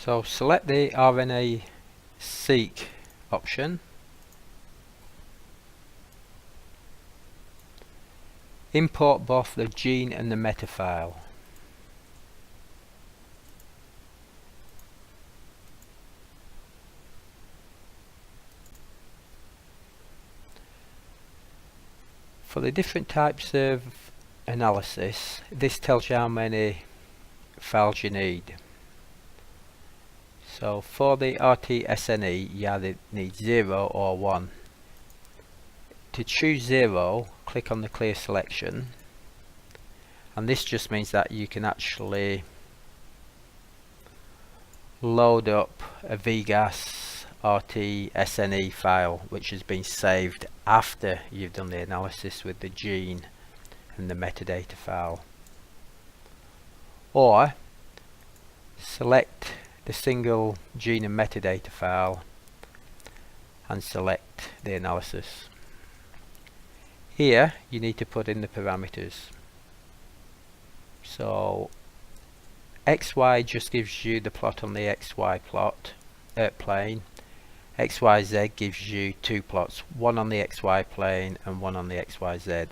So select the RNA-seq option, import both the gene and the meta file. For the different types of analysis, this tells you how many files you need. So for the Rtsne, you either need 0 or 1. To choose 0, click on the clear selection, and this just means that you can actually load up a VGAS Rtsne file which has been saved after you've done the analysis with the gene and the metadata file. Or select the single gene and metadata file and select the analysis. Here you need to put in the parameters. So XY just gives you the plot on the XY plane. XYZ gives you two plots, one on the XY plane and one on the XYZ.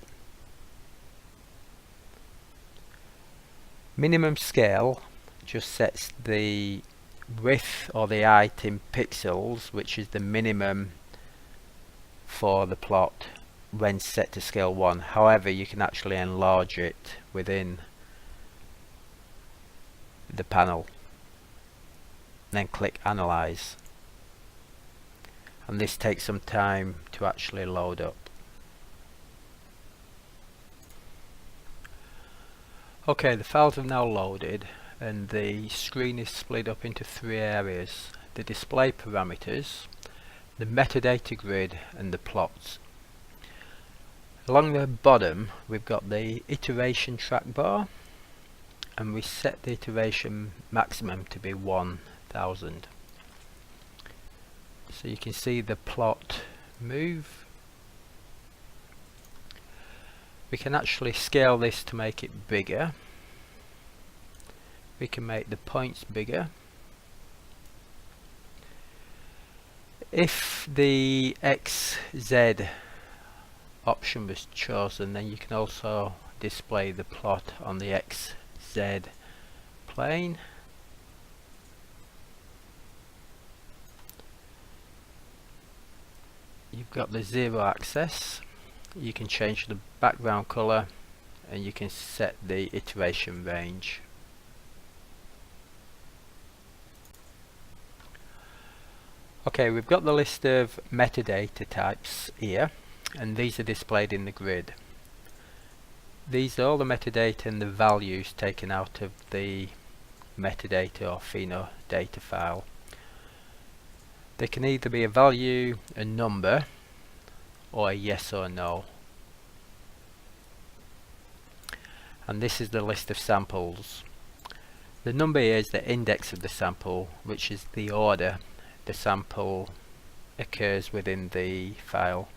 Minimum scale just sets the width or the height in pixels, which is the minimum for the plot when set to scale 1. However, you can actually enlarge it within the panel. Then click Analyze, and this takes some time to actually load up. Okay, the files have now loaded and the screen is split up into three areas: the display parameters, the metadata grid and the plots. Along the bottom we've got the iteration track bar, and we set the iteration maximum to be 1000. So you can see the plot move. We can actually scale this to make it bigger. We can make the points bigger. If the XZ option was chosen, then you can also display the plot on the XZ plane. You've got the 0 axis. You can change the background color and you can set the iteration range. Okay, we've got the list of metadata types here, and these are displayed in the grid. These are all the metadata and the values taken out of the metadata or phenodata file. They can either be a value, a number, or a yes or no. And this is the list of samples. The number here is the index of the sample, which is the order the sample occurs within the file.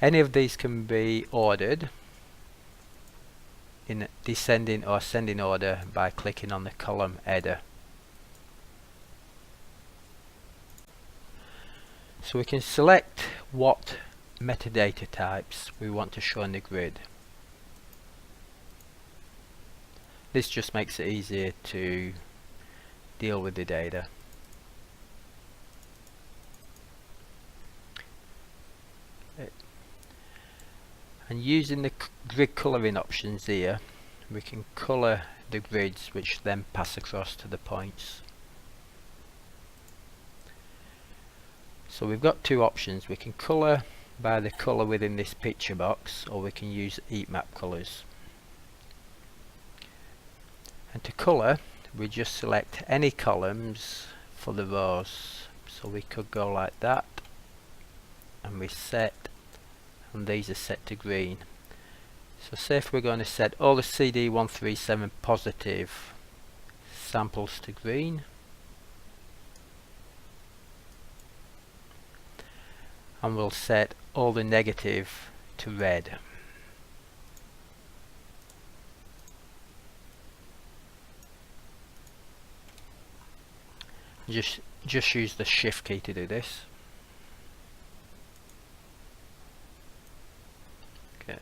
Any of these can be ordered in descending or ascending order by clicking on the column header. So we can select what metadata types we want to show in the grid. This just makes it easier to deal with the data. And using the grid colouring options here, we can colour the grids which then pass across to the points. So we've got two options. We can colour by the colour within this picture box, or we can use heat map colours. And to colour, we just select any columns for the rows. So we could go like that, and we set, and these are set to green. So say if we're going to set all the CD137 positive samples to green, and we'll set all the negative to red. Just use the shift key to do this. Okay.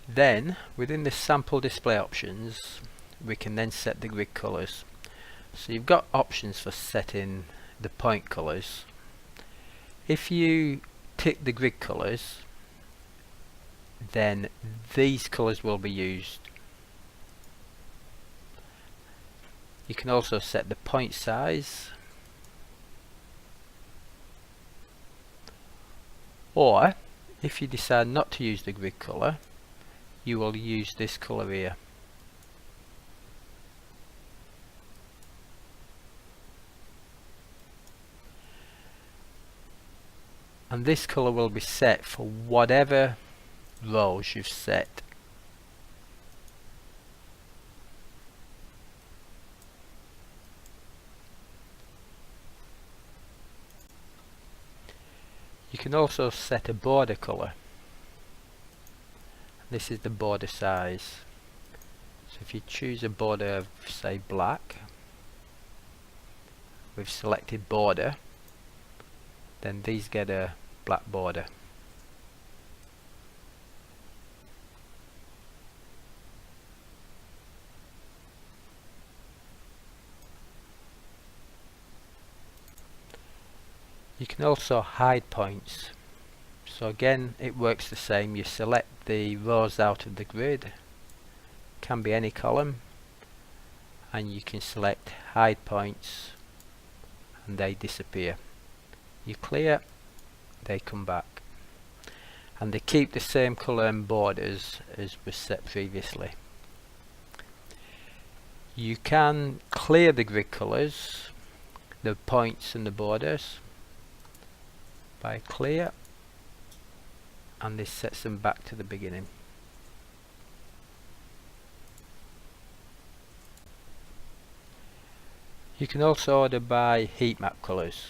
Then within the sample display options we can then set the grid colors. So you've got options for setting the point colors. If you tick the grid colors, then these colors will be used. You can also set the point size, or if you decide not to use the grid color, you will use this color here. And this color will be set for whatever rows you've set. You can also set a border color. This is the border size. So if you choose a border of say black, we've selected border, then these get a black border. You can also hide points. So again, it works the same. You select the rows out of the grid, can be any column, and you can select hide points and they disappear. You clear, they come back, and they keep the same colour and borders as was set previously. You can clear the grid colours, the points and the borders, by clear, and this sets them back to the beginning. You can also order by heat map colours.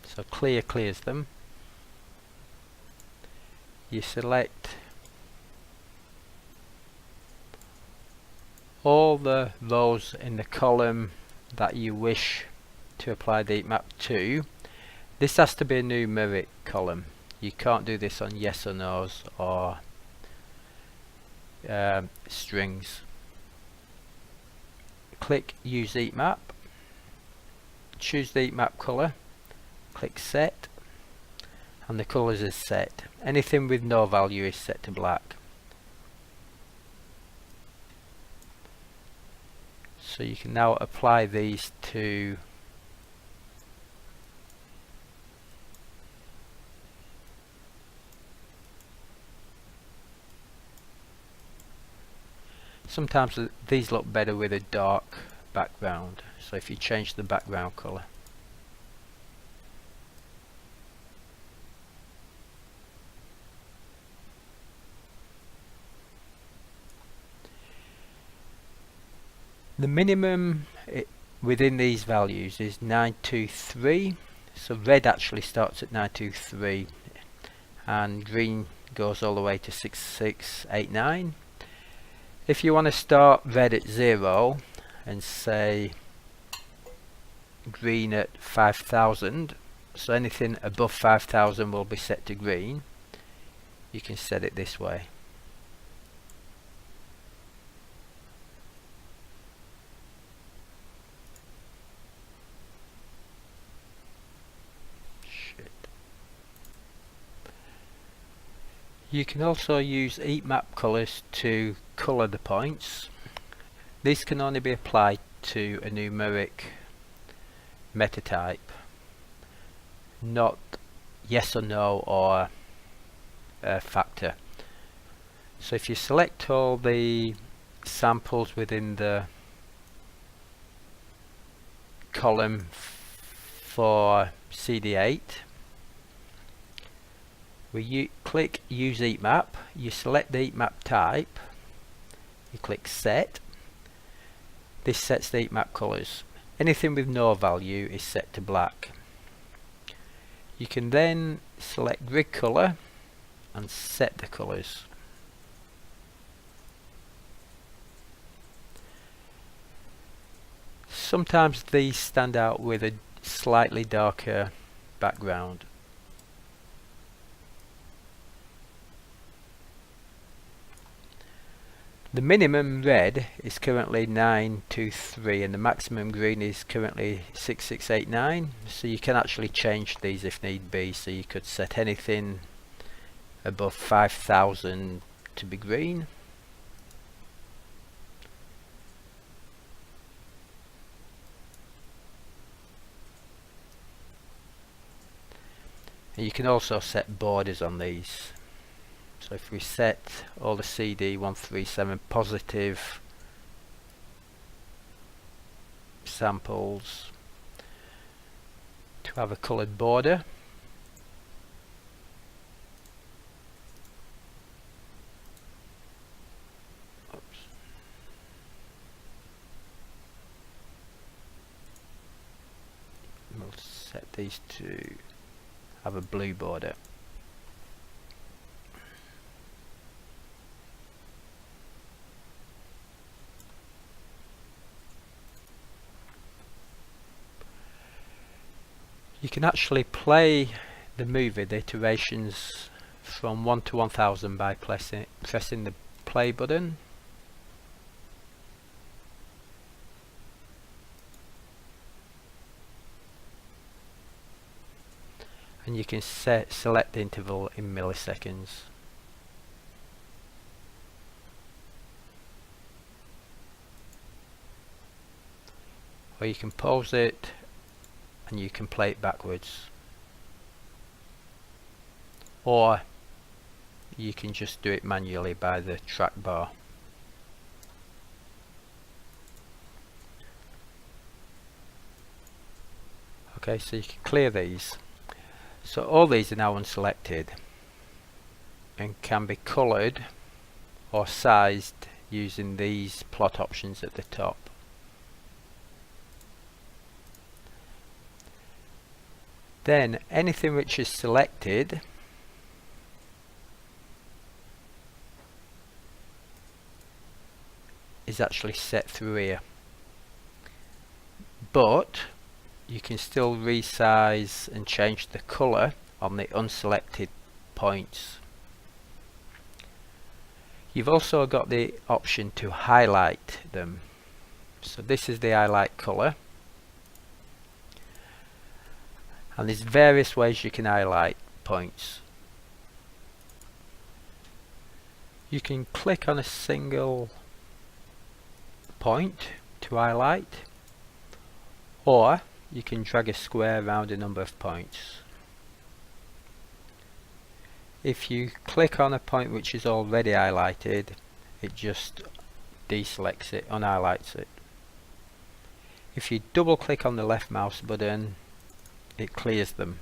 So clear clears them. You select all the rows in the column that you wish to apply the heat map to. This has to be a numeric column. You can't do this on yes or no's or strings. Click use heat map, choose the heat map color, click set, and the colors is set. Anything with no value is set to black. So you can now apply these to sometimes these look better with a dark background, so if you change the background color. The minimum within these values is 923, so red actually starts at 923 and green goes all the way to 6689. If you want to start red at 0 and say green at 5000, so anything above 5000 will be set to green, you can set it this way. You can also use heat map colors to color the points. These can only be applied to a numeric metatype, not yes or no or a factor. So if you select all the samples within the column for CD8, click use heat map, you select the heat map type, you click set. This sets the heat map colors. Anything with no value is set to black. You can then select grid color and set the colors. Sometimes these stand out with a slightly darker background. The minimum red is currently 923 and the maximum green is currently 6689, so you can actually change these if need be. So you could set anything above 5000 to be green. And you can also set borders on these. So if we set all the CD137 positive samples to have a coloured border, we'll set these to have a blue border. You can actually play the movie, the iterations from 1 to 1000 by pressing the play button. And you can select the interval in milliseconds. Or you can pause it and you can play it backwards. Or you can just do it manually by the track bar. Okay, so you can clear these. So all these are now unselected and can be coloured or sized using these plot options at the top. Then anything which is selected is actually set through here, but you can still resize and change the colour on the unselected points. You've also got the option to highlight them. So this is the highlight colour, and there's various ways you can highlight points. You can click on a single point to highlight, or you can drag a square around a number of points. If you click on a point which is already highlighted, it just deselects it, unhighlights it. If you double click on the left mouse button, it clears them.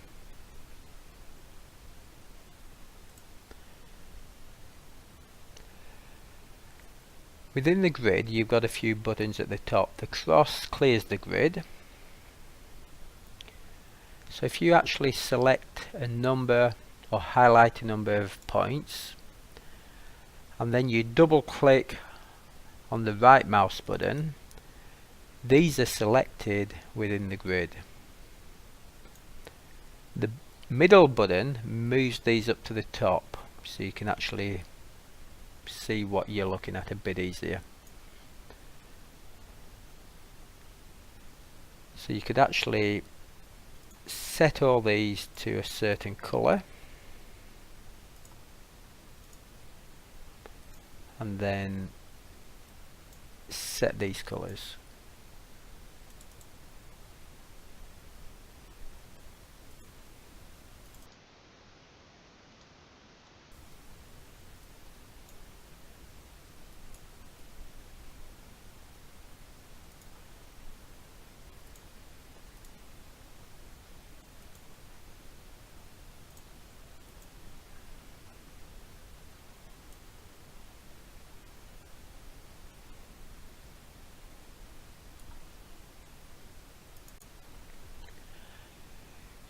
Within the grid, you've got a few buttons at the top. The cross clears the grid. So if you actually select a number or highlight a number of points, and then you double click on the right mouse button, these are selected within the grid. The middle button moves these up to the top, so you can actually see what you're looking at a bit easier. So you could actually set all these to a certain colour and then set these colours.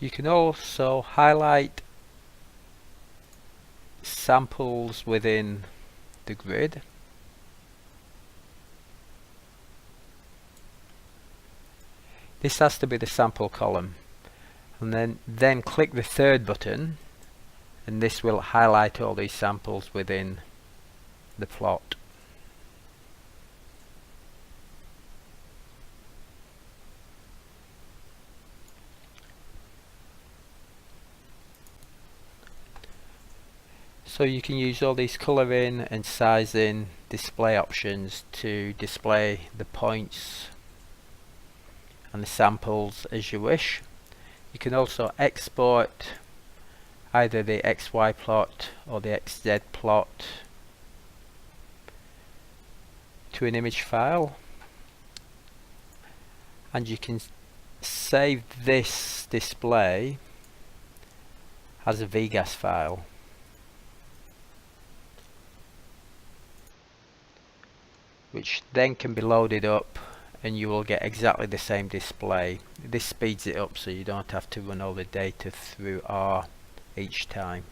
You can also highlight samples within the grid. This has to be the sample column, and then click the third button, and this will highlight all these samples within the plot. So you can use all these colouring and sizing display options to display the points and the samples as you wish. You can also export either the XY plot or the XZ plot to an image file, and you can save this display as a VGAS file. Which then can be loaded up, and you will get exactly the same display. This speeds it up so you don't have to run all the data through R each time.